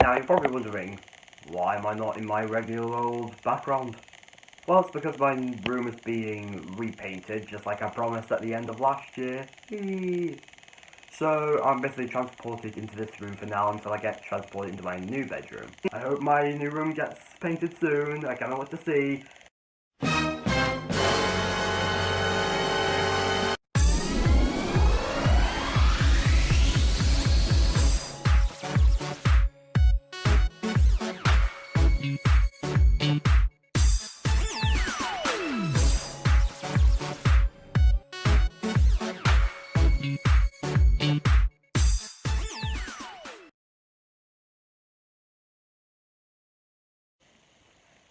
Now you're probably wondering, why am I not in my regular old background? Well, it's because my room is being repainted, just like I promised at the end of last year. So I'm basically transported into this room for now until I get transported into my new bedroom. I hope my new room gets painted soon. I cannot wait to see.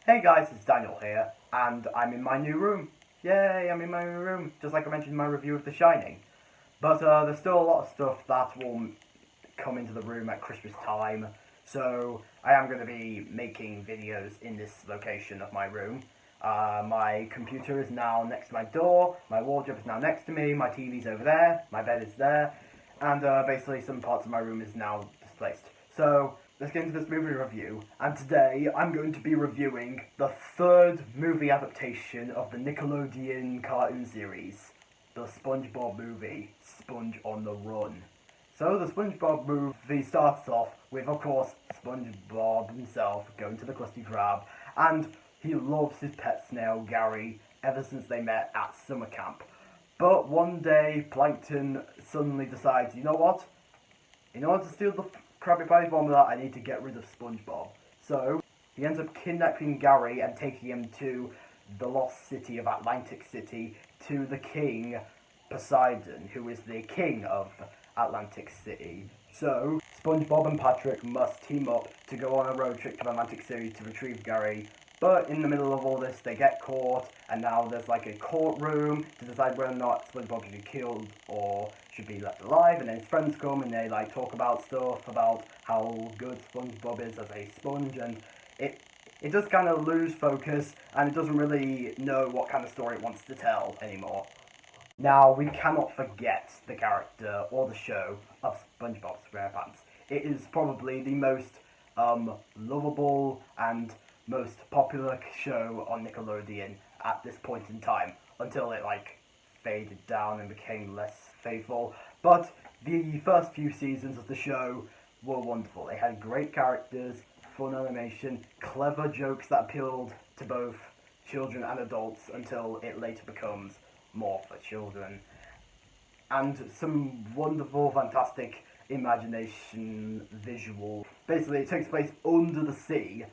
Hey guys, it's Daniel here, and I'm in my new room. Yay, I'm in my new room, just like I mentioned in my review of The Shining. But there's still a lot of stuff that will come into the room at Christmas time, so I am going to be making videos in this location of my room. My computer is now next to my door, my wardrobe is now next to me, my TV's over there, my bed is there, and basically some parts of my room is now displaced. So let's get into this movie review, and today I'm going to be reviewing the third movie adaptation of the Nickelodeon cartoon series, the SpongeBob movie, Sponge on the Run. So the SpongeBob movie starts off with, of course, SpongeBob himself going to the Krusty Krab, and he loves his pet snail, Gary, ever since they met at summer camp. But one day, Plankton suddenly decides, you know what? In order to steal the Krabby Patty formula, I need to get rid of SpongeBob. So he ends up kidnapping Gary and taking him to the lost city of Atlantic City, to the king, Poseidon, who is the king of Atlantic City. So SpongeBob and Patrick must team up to go on a road trip to Atlantic City to retrieve Gary. But in the middle of all this, they get caught, and now there's like a courtroom to decide whether or not SpongeBob should be killed or should be left alive. And then his friends come and they like talk about stuff about how good SpongeBob is as a sponge, and it does kind of lose focus, and it doesn't really know what kind of story it wants to tell anymore. Now, we cannot forget the character or the show of SpongeBob SquarePants. It is probably the most lovable and most popular show on Nickelodeon at this point in time, until it like faded down and became less faithful. But the first few seasons of the show were wonderful. They had great characters, fun animation, clever jokes that appealed to both children and adults until it later becomes more for children, and some wonderful, fantastic imagination visual. Basically, it takes place under the sea,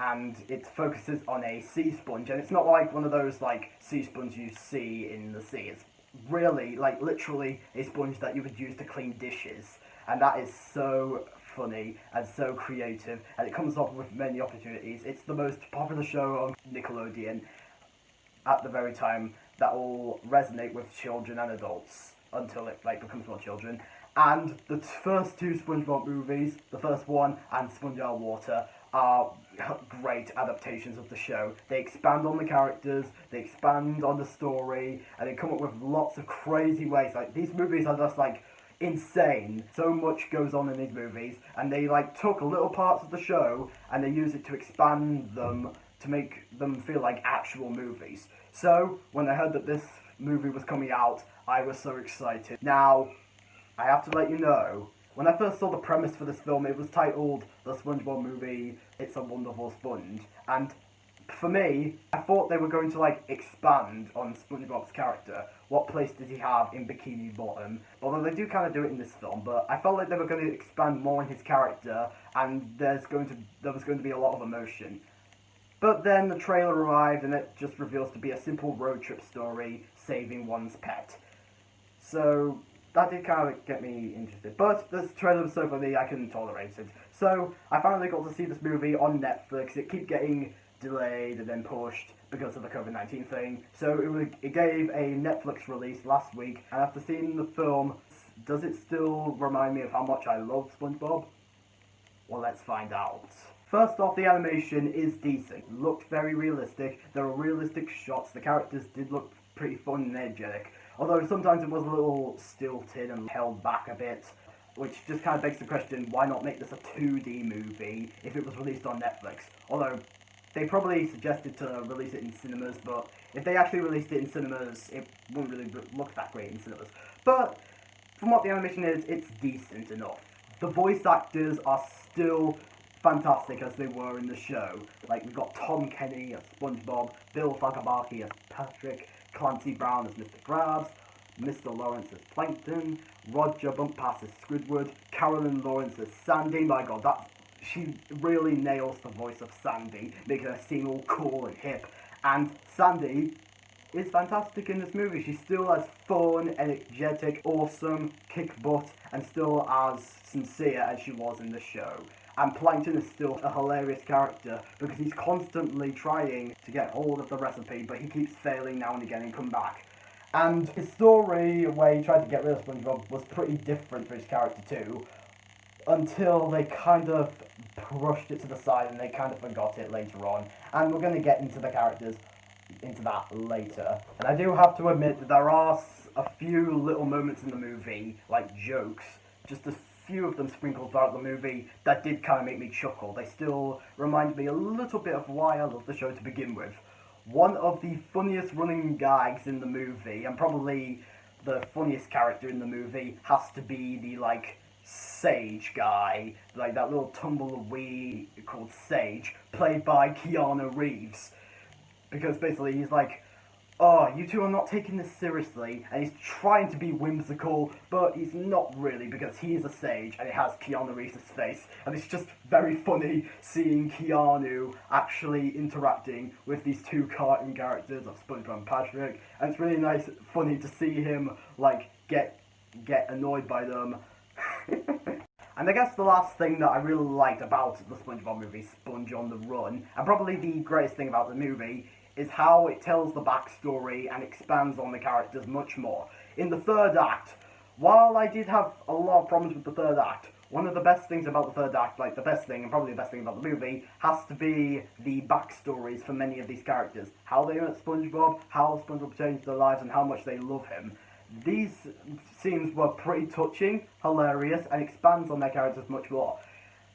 and it focuses on a sea sponge, and it's not like one of those like sea sponges you see in the sea. It's really, like, literally a sponge that you would use to clean dishes, and that is so funny and so creative, and it comes up with many opportunities. It's the most popular show on Nickelodeon at the very time that will resonate with children and adults until it like becomes more children. And the first two SpongeBob movies, the first one and Sponge Out of Water, are great adaptations of the show. They expand on the characters, they expand on the story, and they come up with lots of crazy ways. Like, these movies are just like insane. So much goes on in these movies, and they like took little parts of the show and they use it to expand them to make them feel like actual movies. So when I heard that this movie was coming out, I was so excited. Now, I have to let you know, when I first saw the premise for this film, it was titled The SpongeBob Movie, It's a Wonderful Sponge. And for me, I thought they were going to like expand on SpongeBob's character. What place did he have in Bikini Bottom? Although they do kind of do it in this film, but I felt like they were going to expand more on his character, and there was going to be a lot of emotion. But then the trailer arrived, and it just reveals to be a simple road trip story saving one's pet. So that did kind of get me interested. But this trailer was so funny, I couldn't tolerate it. So I finally got to see this movie on Netflix. It kept getting delayed and then pushed because of the COVID-19 thing. So it gave a Netflix release last week, and after seeing the film, does it still remind me of how much I love SpongeBob? Well, let's find out. First off, the animation is decent. It looked very realistic. There were realistic shots. The characters did look pretty fun and energetic. Although sometimes it was a little stilted and held back a bit. which just kind of begs the question, why not make this a 2D movie if it was released on Netflix? Although, they probably suggested to release it in cinemas, but if they actually released it in cinemas, it wouldn't really look that great in cinemas. But, from what the animation is, it's decent enough. The voice actors are still fantastic as they were in the show. Like, we've got Tom Kenny as SpongeBob, Bill Fagabaki as Patrick, Clancy Brown as Mr. Krabs, Mr. Lawrence as Plankton, Roger Bumpass as Squidward, Carolyn Lawrence as Sandy. My god, she really nails the voice of Sandy, making her seem all cool and hip. And Sandy is fantastic in this movie. She's still as fun, energetic, awesome, kick butt, and still as sincere as she was in the show. And Plankton is still a hilarious character because he's constantly trying to get hold of the recipe, but he keeps failing now and again and come back. And his story, where he tried to get rid of SpongeBob, was pretty different for his character too, until they kind of brushed it to the side and they kind of forgot it later on. And we're going to get into the characters, into that later. And I do have to admit that there are a few little moments in the movie, like jokes, just a few of them sprinkled throughout the movie, that did kind of make me chuckle. They still remind me a little bit of why I love the show to begin with. One of the funniest running gags in the movie, and probably the funniest character in the movie, has to be the, like, Sage guy, like that little tumbleweed called Sage, played by Keanu Reeves. Because basically he's like, oh, you two are not taking this seriously, and he's trying to be whimsical, but he's not really, because he is a sage, and it has Keanu Reeves' face, and it's just very funny seeing Keanu actually interacting with these two cartoon characters of SpongeBob and Patrick, and it's really nice, funny to see him, like, get annoyed by them. And I guess the last thing that I really liked about the SpongeBob movie, Sponge on the Run, and probably the greatest thing about the movie, is how it tells the backstory and expands on the characters much more. In the third act, while I did have a lot of problems with the third act, one of the best things about the third act, like the best thing and probably the best thing about the movie, has to be the backstories for many of these characters. How they met SpongeBob, how SpongeBob changed their lives, and how much they love him. These scenes were pretty touching, hilarious, and expands on their characters much more.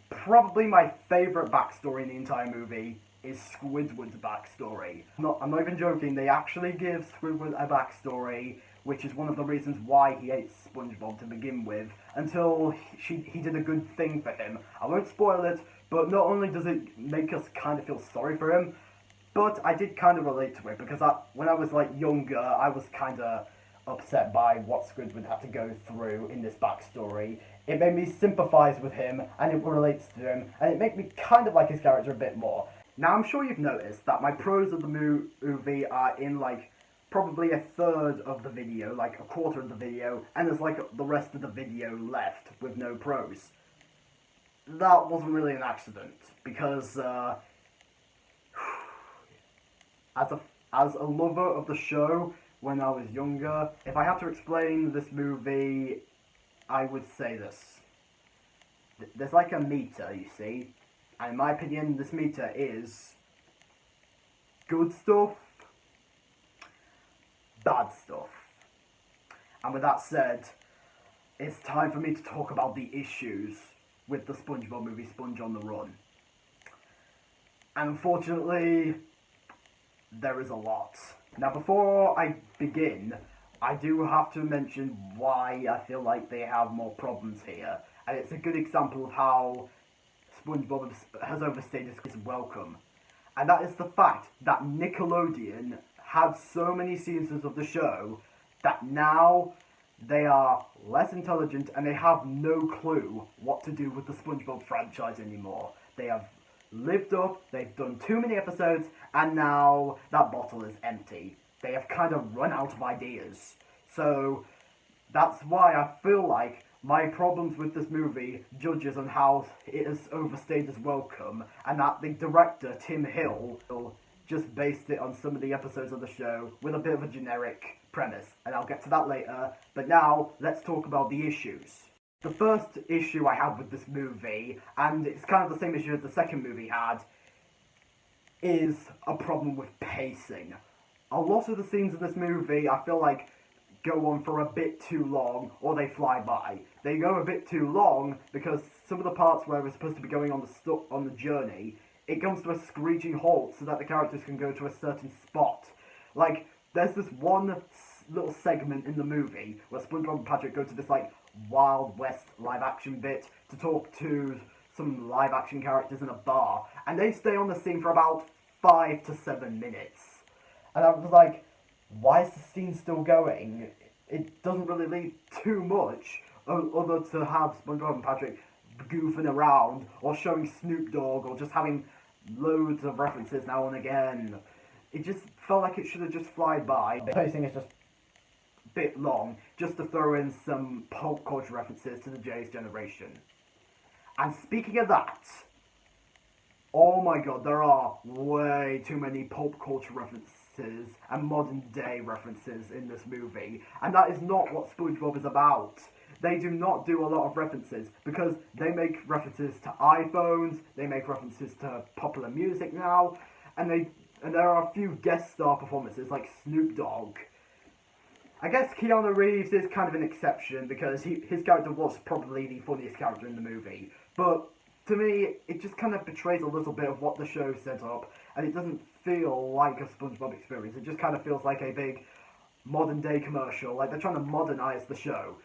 Probably my favourite backstory in the entire movie is Squidward's backstory. I'm not even joking, they actually give Squidward a backstory, which is one of the reasons why he hates SpongeBob to begin with, until he did a good thing for him. I won't spoil it, but not only does it make us kind of feel sorry for him, but I did kind of relate to it, because when I was like younger, I was kind of upset by what Squidward had to go through in this backstory. It made me sympathise with him, and it relates to him, and it made me kind of like his character a bit more. Now, I'm sure you've noticed that my pros of the movie are in, like, probably a third of the video, like a quarter of the video, and there's, like, the rest of the video left with no pros. That wasn't really an accident, because, as a lover of the show, when I was younger, if I had to explain this movie, I would say this. There's like a meter, you see, and in my opinion, this meter is good stuff, bad stuff. And with that said, it's time for me to talk about the issues with the SpongeBob movie, Sponge on the Run. And unfortunately, there is a lot. Now, before I begin, I do have to mention why I feel like they have more problems here. And it's a good example of how SpongeBob has overstayed his welcome. And that is the fact that Nickelodeon had so many seasons of the show that now they are less intelligent and they have no clue what to do with the SpongeBob franchise anymore. They have lived up, they've done too many episodes, and now that bottle is empty. They have kind of run out of ideas. So that's why I feel like my problems with this movie judges on how it has overstayed its welcome, and that the director, Tim Hill, just based it on some of the episodes of the show with a bit of a generic premise, and I'll get to that later, but now let's talk about the issues. The first issue I had with this movie, and it's kind of the same issue as the second movie had, is a problem with pacing. A lot of the scenes in this movie, I feel like, go on for a bit too long or they fly by. They go a bit too long because some of the parts where we're supposed to be going on the journey, it comes to a screeching halt so that the characters can go to a certain spot. Like, there's this one little segment in the movie where SpongeBob and Patrick go to this, like, Wild West live-action bit to talk to some live-action characters in a bar, and they stay on the scene for about 5 to 7 minutes. And I was like, why is the scene still going? It doesn't really leave too much other to have SpongeBob and Patrick goofing around or showing Snoop Dogg or just having loads of references now and again. It just felt like it should have just flied by. The pacing is just a bit long, just to throw in some pop culture references to the Jay's generation. And speaking of that, oh my god, there are way too many pop culture references and modern day references in this movie. And that is not what SpongeBob is about. They do not do a lot of references because they make references to iPhones, they make references to popular music now, and there are a few guest star performances like Snoop Dogg. I guess Keanu Reeves is kind of an exception because his character was probably the funniest character in the movie. But to me, it just kind of betrays a little bit of what the show set up, and it doesn't feel like a SpongeBob experience. It just kind of feels like a big modern day commercial, like they're trying to modernize the show.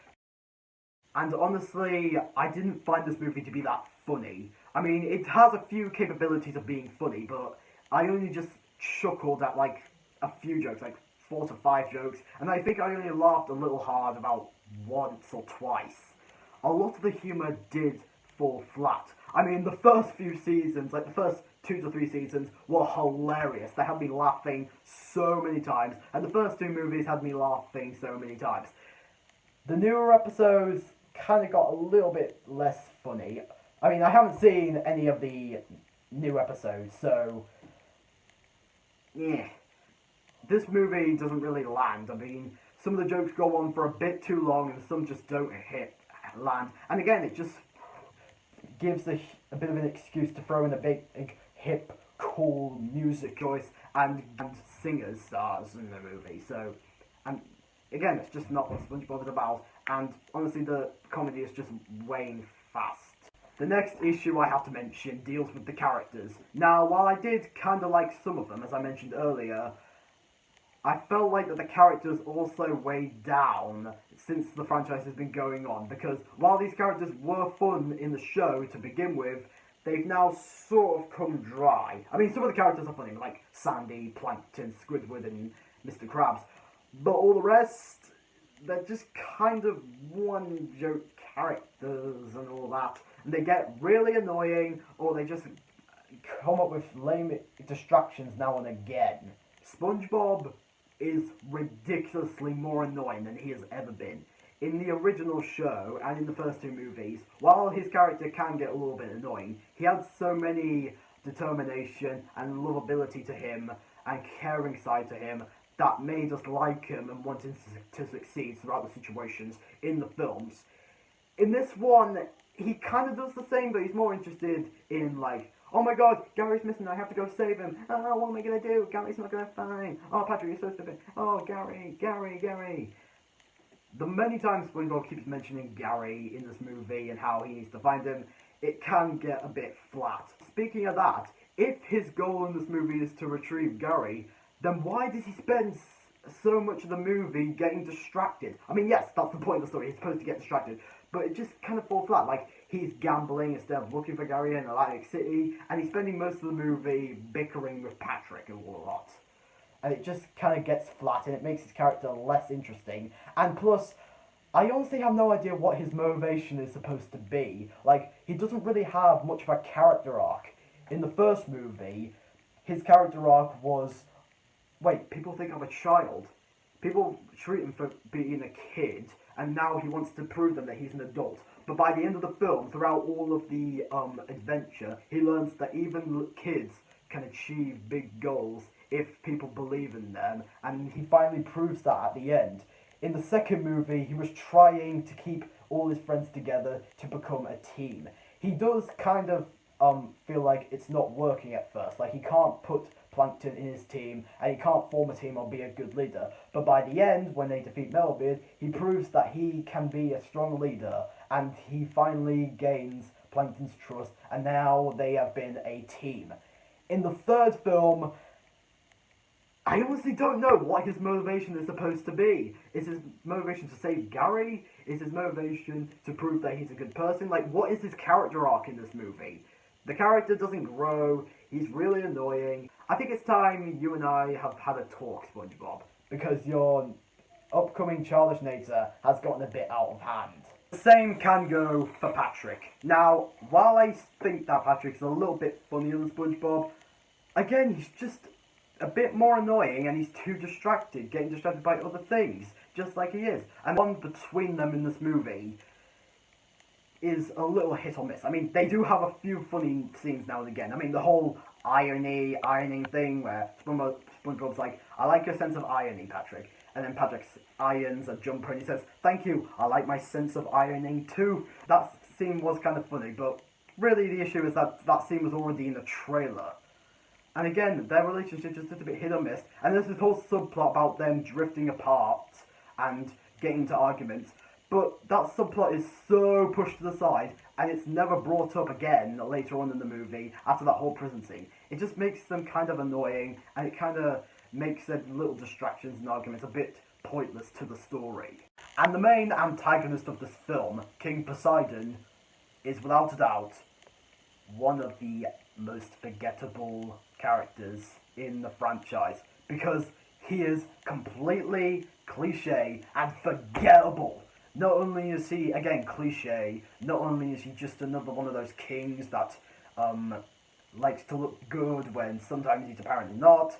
And honestly, I didn't find this movie to be that funny. I mean, it has a few capabilities of being funny, but I only just chuckled at like a few jokes, like 4 to 5 jokes, and I think I only laughed a little hard about once or twice. A lot of the humour did fall flat. I mean, the first few seasons, like the first 2 to 3 seasons, were hilarious. They had me laughing so many times, and the first 2 movies had me laughing so many times. The newer episodes kind of got a little bit less funny. I mean, I haven't seen any of the new episodes, so yeah. This movie doesn't really land. I mean, some of the jokes go on for a bit too long and some just don't land. And again, it just gives a bit of an excuse to throw in a big hip, cool music choice and singers stars in the movie. So, and again, it's just not what SpongeBob is about. And honestly, the comedy is just weighing fast. The next issue I have to mention deals with the characters. Now, while I did kind of like some of them, as I mentioned earlier, I felt like that the characters also weighed down since the franchise has been going on, because while these characters were fun in the show to begin with, they've now sort of come dry. I mean, some of the characters are funny, like Sandy, Plankton, Squidward, and Mr. Krabs, but all the rest, they're just kind of one-joke characters and all that, and they get really annoying, or they just come up with lame distractions now and again. SpongeBob is ridiculously more annoying than he has ever been. In the original show, and in the first 2 movies, while his character can get a little bit annoying, he had so many determination and lovability to him, and caring side to him, that made us like him and want him to succeed throughout the situations in the films. In this one, he kind of does the same, but he's more interested in, like, oh my god, Gary's missing, I have to go save him. Oh, what am I going to do? Gary's not going to find. Oh, Patrick, you're so stupid. Oh, Gary. The many times SpongeBob keeps mentioning Gary in this movie and how he needs to find him, it can get a bit flat. Speaking of that, if his goal in this movie is to retrieve Gary, then why does he spend so much of the movie getting distracted? I mean, yes, that's the point of the story, he's supposed to get distracted, but it just kind of falls flat. Like, he's gambling instead of looking for Gary in Atlantic City, and he's spending most of the movie bickering with Patrick a lot. And it just kind of gets flat, and it makes his character less interesting. And plus, I honestly have no idea what his motivation is supposed to be. Like, he doesn't really have much of a character arc. In the first movie, his character arc was, wait, people think I'm a child. People treat him for being a kid, and now he wants to prove them that he's an adult. But by the end of the film, throughout all of the adventure, he learns that even kids can achieve big goals if people believe in them, and he finally proves that at the end. In the second movie, he was trying to keep all his friends together to become a team. He does kind of feel like it's not working at first. Like, he can't put Plankton in his team, and he can't form a team or be a good leader. But by the end, when they defeat Metalbeard, he proves that he can be a strong leader, and he finally gains Plankton's trust, and now they have been a team. In the third film, I honestly don't know what his motivation is supposed to be. Is his motivation to save Gary? Is his motivation to prove that he's a good person? Like, what is his character arc in this movie? The character doesn't grow, he's really annoying. I think it's time you and I have had a talk, SpongeBob, because your upcoming childish nature has gotten a bit out of hand. The same can go for Patrick. Now, while I think that Patrick's a little bit funnier than SpongeBob, again, he's just a bit more annoying, and he's too distracted, getting distracted by other things, just like he is. And one between them in this movie is a little hit or miss. I mean, they do have a few funny scenes now and again. I mean, the whole ironing thing where SpongeBob's like, I like your sense of irony, Patrick. And then Patrick irons a jumper and he says, thank you, I like my sense of ironing too. That scene was kind of funny, but really the issue is that that scene was already in the trailer. And again, their relationship just a bit hit or miss. And there's this whole subplot about them drifting apart and getting into arguments. But that subplot is so pushed to the side, and it's never brought up again later on in the movie after that whole prison scene. It just makes them kind of annoying, and it kind of makes their little distractions and arguments a bit pointless to the story. And the main antagonist of this film, King Poseidon, is without a doubt one of the most forgettable characters in the franchise, because he is completely cliche and forgettable. Not only is he, again, cliche, not only is he just another one of those kings that likes to look good when sometimes he's apparently not,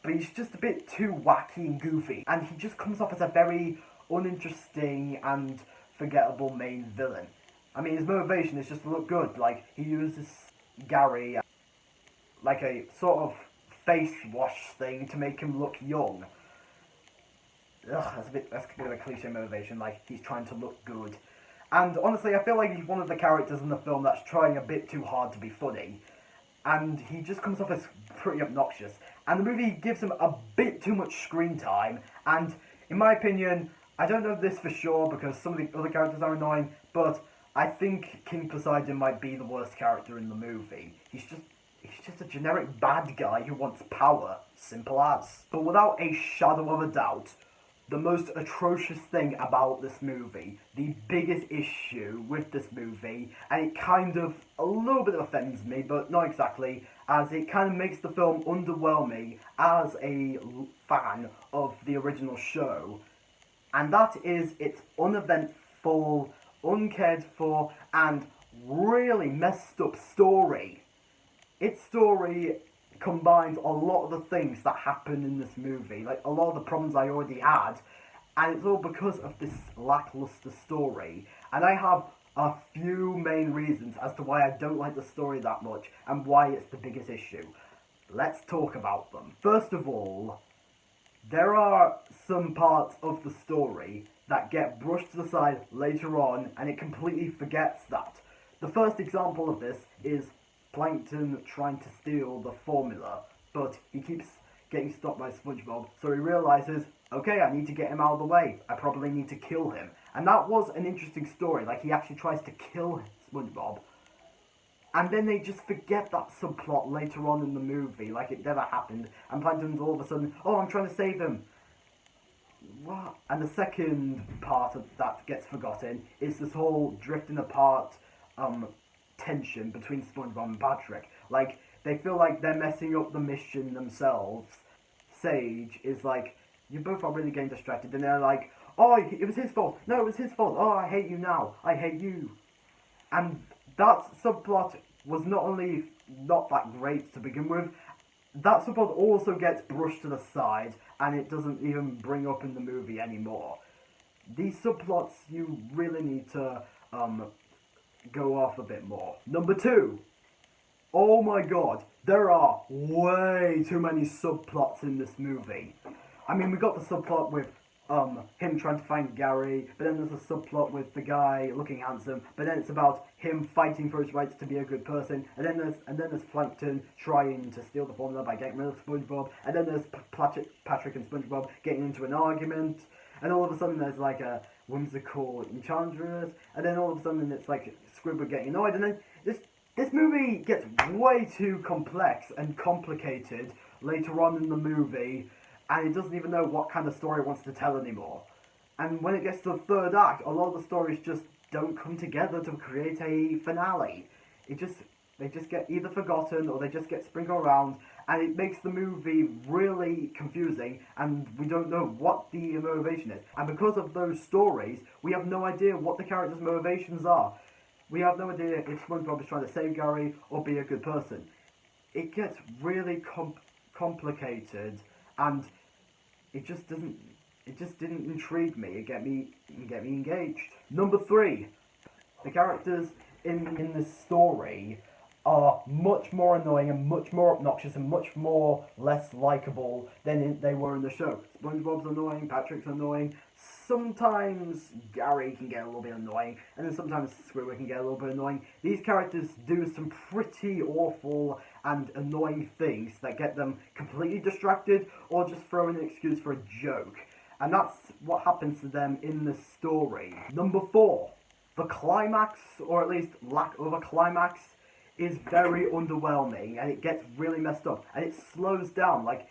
but he's just a bit too wacky and goofy, and he just comes off as a very uninteresting and forgettable main villain. I mean, his motivation is just to look good. Like, he uses Gary like a sort of face wash thing to make him look young. Ugh, that's a bit of a cliche motivation, like he's trying to look good. And honestly, I feel like he's one of the characters in the film that's trying a bit too hard to be funny. And he just comes off as pretty obnoxious. And the movie gives him a bit too much screen time, and in my opinion, I don't know this for sure because some of the other characters are annoying, but I think King Poseidon might be the worst character in the movie. He's just a generic bad guy who wants power, simple as. But without a shadow of a doubt, the most atrocious thing about this movie, the biggest issue with this movie, and it kind of a little bit offends me, but not exactly, as it kind of makes the film underwhelming as a fan of the original show, and that is its uneventful, uncared for, and really messed up story. Its story combines a lot of the things that happen in this movie, like a lot of the problems I already had, and it's all because of this lackluster story. And I have a few main reasons as to why I don't like the story that much and why it's the biggest issue. Let's talk about them. First of all, there are some parts of the story that get brushed to the side later on, and it completely forgets that. The first example of this is Plankton trying to steal the formula, but he keeps getting stopped by SpongeBob, so he realizes, okay, I need to get him out of the way. I probably need to kill him. And that was an interesting story, like he actually tries to kill SpongeBob. And then they just forget that subplot later on in the movie, like it never happened, and Plankton's all of a sudden, oh, I'm trying to save him. What? And the second part of that gets forgotten is this whole drifting apart tension between SpongeBob and Patrick. Like, they feel like they're messing up the mission themselves. Sage is like, you both are really getting distracted, and they're like, oh, it was his fault. No, it was his fault. Oh, I hate you now. I hate you. And that subplot was not only not that great to begin with, that subplot also gets brushed to the side, and it doesn't even bring up in the movie anymore. These subplots, you really need to go off a bit more. Number 2. Oh my god, there are way too many subplots in this movie. I mean, we got the subplot with him trying to find Gary, but then there's a subplot with the guy looking handsome, but then it's about him fighting for his rights to be a good person, and then there's Plankton trying to steal the formula by getting rid of SpongeBob, and then there's Patrick and SpongeBob getting into an argument, and all of a sudden there's like a whimsical enchantress, and then all of a sudden it's like Squidward getting annoyed, and then this movie gets way too complex and complicated later on in the movie, and it doesn't even know what kind of story it wants to tell anymore. And when it gets to the third act, a lot of the stories just don't come together to create a finale. They just get either forgotten or they just get sprinkled around, and it makes the movie really confusing, and we don't know what the motivation is. And because of those stories, we have no idea what the characters' motivations are. We have no idea if SpongeBob is trying to save Gary or be a good person. It gets really complicated, and it just didn't intrigue me. It get me engaged. Number 3, the characters in this story are much more annoying and much more obnoxious and much more less likable than they were in the show. SpongeBob's annoying, Patrick's annoying. Sometimes Gary can get a little bit annoying, and then sometimes Squidward can get a little bit annoying. These characters do some pretty awful and annoying things that get them completely distracted or just throw in an excuse for a joke. And that's what happens to them in the story. Number 4, the climax, or at least lack of a climax, is very underwhelming, and it gets really messed up, and it slows down. Like,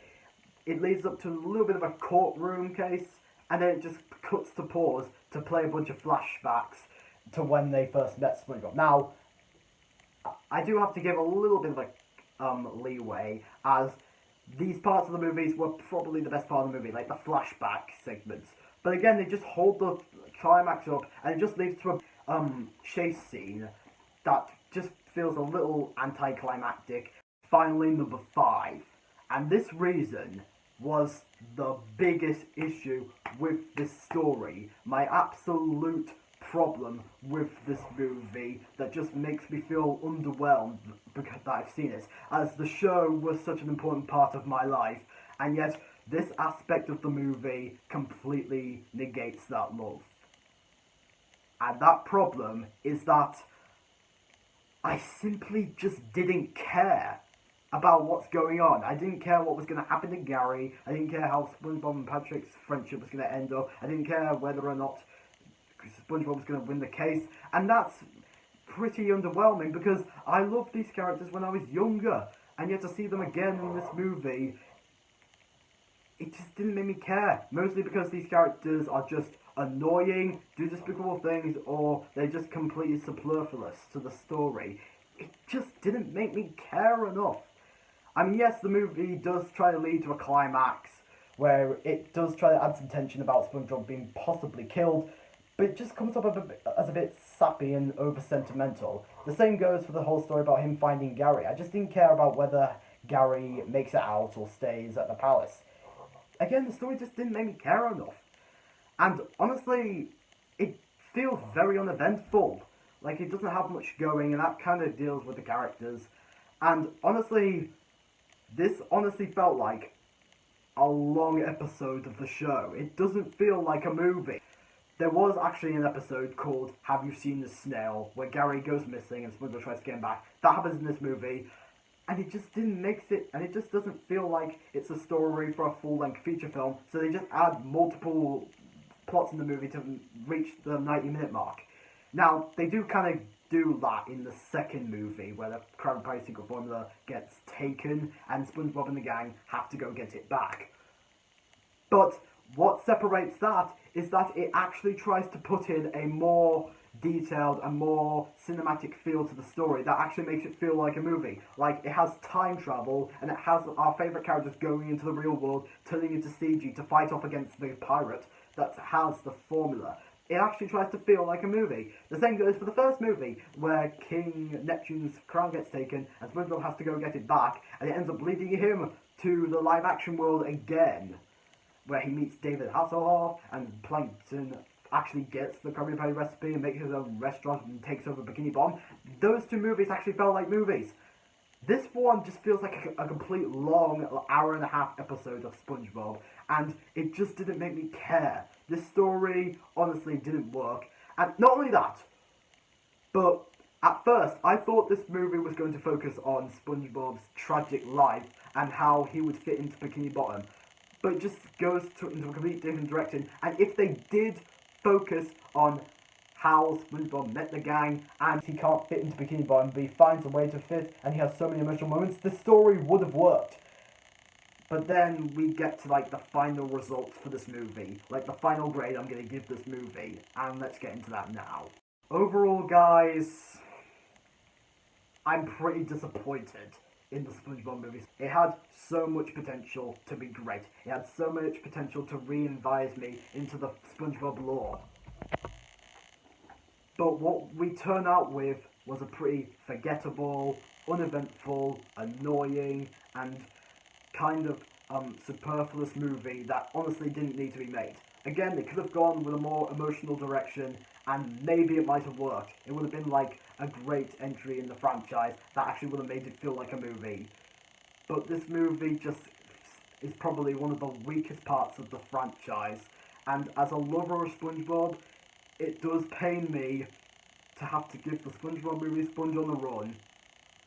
it leads up to a little bit of a courtroom case, and then it just cuts to pause to play a bunch of flashbacks to when they first met SpongeBob. Now, I do have to give a little bit of a leeway, as these parts of the movies were probably the best part of the movie, like the flashback segments. But again, they just hold the climax up, and it just leads to a chase scene that just feels a little anticlimactic. Finally, number 5. And this reason was the biggest issue with this story. My absolute problem with this movie that just makes me feel underwhelmed because that I've seen it, as the show was such an important part of my life, and yet this aspect of the movie completely negates that love. And that problem is that I simply just didn't care about what's going on. I didn't care what was going to happen to Gary. I didn't care how SpongeBob and Patrick's friendship was going to end up. I didn't care whether or not SpongeBob was going to win the case. And that's pretty underwhelming, because I loved these characters when I was younger, and yet to see them again in this movie, it just didn't make me care. Mostly because these characters are just annoying, do despicable things, or they're just completely superfluous to the story. It just didn't make me care enough. I mean, yes, the movie does try to lead to a climax, where it does try to add some tension about SpongeBob being possibly killed, but it just comes up as a bit sappy and over-sentimental. The same goes for the whole story about him finding Gary. I just didn't care about whether Gary makes it out or stays at the palace. Again, the story just didn't make me care enough. And honestly, it feels very uneventful. Like, it doesn't have much going, and that kind of deals with the characters. And honestly, this honestly felt like a long episode of the show. It doesn't feel like a movie. There was actually an episode called Have You Seen the Snail, where Gary goes missing and SpongeBob tries to get him back. That happens in this movie, and it just didn't mix it, and it just doesn't feel like it's a story for a full-length feature film, so they just add multiple plots in the movie to reach the 90-minute mark. Now, they do kind of do that in the second movie, where the Krabby Patty secret formula gets taken, and SpongeBob and the gang have to go get it back. But what separates that is that it actually tries to put in a more detailed and more cinematic feel to the story that actually makes it feel like a movie. Like, it has time travel, and it has our favourite characters going into the real world, turning into CG to fight off against the pirate that has the formula. It actually tries to feel like a movie. The same goes for the first movie, where King Neptune's crown gets taken, and SpongeBob has to go get it back, and it ends up leading him to the live-action world again, where he meets David Hasselhoff, and Plankton actually gets the Krabby Patty recipe and makes his own restaurant and takes over Bikini Bottom. Those two movies actually felt like movies. This one just feels like a complete long hour-and-a-half episode of SpongeBob, and it just didn't make me care. This story honestly didn't work, and not only that, but at first I thought this movie was going to focus on SpongeBob's tragic life and how he would fit into Bikini Bottom, but it just goes into a completely different direction. And if they did focus on how SpongeBob met the gang and he can't fit into Bikini Bottom, but he finds a way to fit and he has so many emotional moments, the story would have worked. But then we get to like the final results for this movie, like the final grade I'm going to give this movie, and let's get into that now. Overall, guys, I'm pretty disappointed in the SpongeBob movie. It had so much potential to be great. It had so much potential to re-invite me into the SpongeBob lore. But what we turn out with was a pretty forgettable, uneventful, annoying, and kind of superfluous movie that honestly didn't need to be made. Again, it could have gone with a more emotional direction, and maybe it might have worked. It would have been like a great entry in the franchise that actually would have made it feel like a movie. But this movie just is probably one of the weakest parts of the franchise, and as a lover of SpongeBob, it does pain me to have to give the SpongeBob movie Sponge on the Run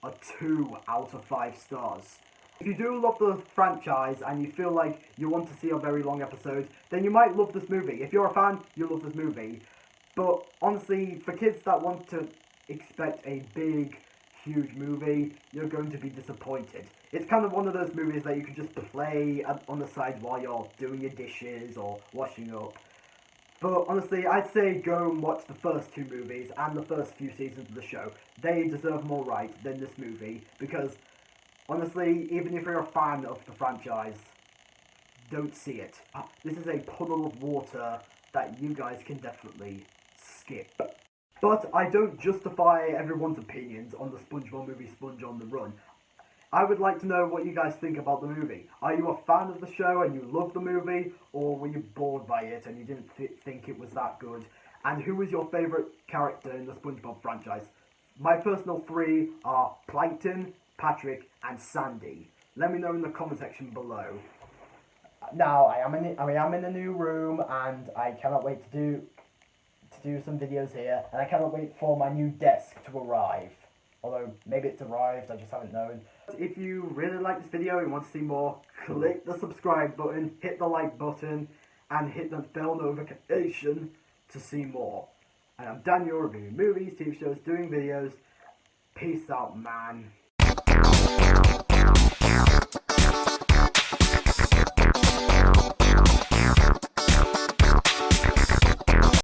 a 2 out of 5 stars. If you do love the franchise and you feel like you want to see a very long episode, then you might love this movie. If you're a fan, you'll love this movie. But honestly, for kids that want to expect a big, huge movie, you're going to be disappointed. It's kind of one of those movies that you can just play on the side while you're doing your dishes or washing up. But honestly, I'd say go and watch the first 2 movies and the first few seasons of the show. They deserve more right than this movie, because honestly, even if you're a fan of the franchise, don't see it. This is a puddle of water that you guys can definitely skip. But I don't justify everyone's opinions on the SpongeBob movie Sponge on the Run. I would like to know what you guys think about the movie. Are you a fan of the show and you love the movie, or were you bored by it and you didn't think it was that good? And who is your favourite character in the SpongeBob franchise? My personal 3 are Plankton, Patrick, and Sandy. Let me know in the comment section below. Now, I am in a new room, and I cannot wait to do some videos here, and I cannot wait for my new desk to arrive. Although, maybe it's arrived, I just haven't known. If you really like this video and want to see more, click the subscribe button, hit the like button, and hit the bell notification to see more. And I'm Daniel, reviewing movies, TV shows, doing videos. Peace out, man.